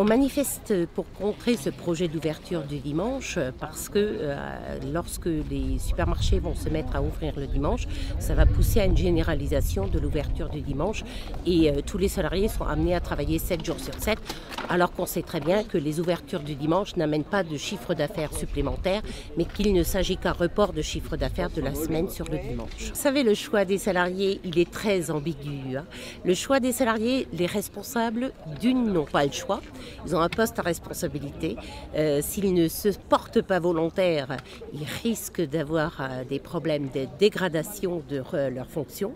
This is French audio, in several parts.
On manifeste pour contrer ce projet d'ouverture du dimanche parce que lorsque les supermarchés vont se mettre à ouvrir le dimanche, ça va pousser à une généralisation de l'ouverture du dimanche et tous les salariés sont amenés à travailler 7 jours sur 7 alors qu'on sait très bien que les ouvertures du dimanche n'amènent pas de chiffre d'affaires supplémentaire mais qu'il ne s'agit qu'un report de chiffre d'affaires de la semaine sur le dimanche. Vous savez, le choix des salariés, il est très ambigu. Le choix des salariés, les responsables d'une n'ont pas le choix. Ils ont un poste à responsabilité. S'ils ne se portent pas volontaires, ils risquent d'avoir des problèmes de dégradation de leur fonction.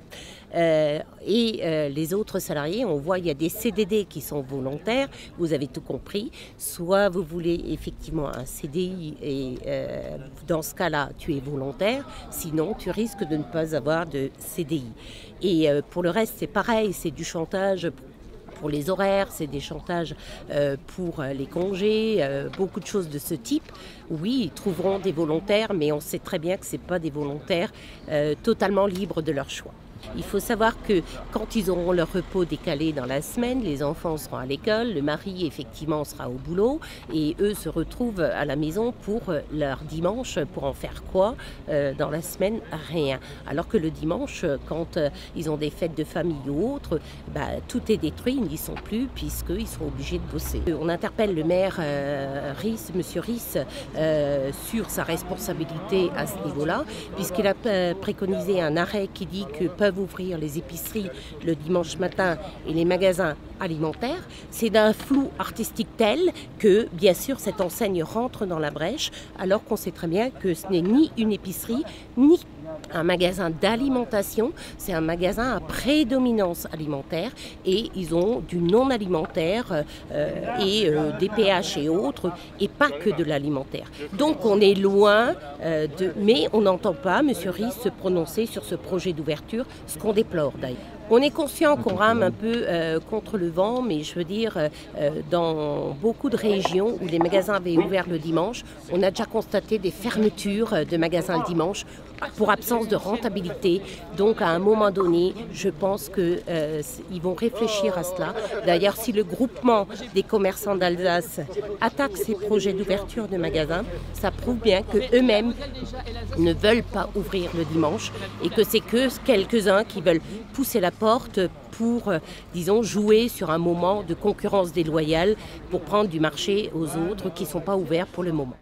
Les autres salariés, on voit il y a des CDD qui sont volontaires. Vous avez tout compris. Soit vous voulez effectivement un CDI et dans ce cas-là, tu es volontaire. Sinon, tu risques de ne pas avoir de CDI. Et pour le reste, c'est pareil, c'est du chantage pour les horaires, c'est des chantages pour les congés, beaucoup de choses de ce type. Oui, ils trouveront des volontaires, mais on sait très bien que ce n'est pas des volontaires totalement libres de leur choix. Il faut savoir que quand ils auront leur repos décalé dans la semaine, les enfants seront à l'école, le mari effectivement sera au boulot et eux se retrouvent à la maison pour leur dimanche. Pour en faire quoi dans la semaine? Rien. Alors que le dimanche, quand ils ont des fêtes de famille ou autres, tout est détruit, ils n'y sont plus puisqu'ils sont obligés de bosser. On interpelle le maire Monsieur Riss sur sa responsabilité à ce niveau-là, puisqu'il a préconisé un arrêt qui dit que peuvent ouvrir les épiceries le dimanche matin et les magasins alimentaires. C'est d'un flou artistique tel que, bien sûr, cette enseigne rentre dans la brèche, alors qu'on sait très bien que ce n'est ni une épicerie, ni un magasin d'alimentation, c'est un magasin à prédominance alimentaire et ils ont du non alimentaire et des PH et autres et pas que de l'alimentaire. Donc on est loin mais on n'entend pas M. Riss se prononcer sur ce projet d'ouverture, ce qu'on déplore d'ailleurs. On est conscient qu'on rame un peu contre le vent, mais je veux dire, dans beaucoup de régions où les magasins avaient ouvert le dimanche, on a déjà constaté des fermetures de magasins le dimanche pour absence de rentabilité. Donc à un moment donné, je pense qu'ils vont réfléchir à cela. D'ailleurs, si le groupement des commerçants d'Alsace attaque ces projets d'ouverture de magasins, ça prouve bien qu'eux-mêmes ne veulent pas ouvrir le dimanche et que c'est que quelques-uns qui veulent pousser la porte pour, disons, jouer sur un moment de concurrence déloyale pour prendre du marché aux autres qui ne sont pas ouverts pour le moment.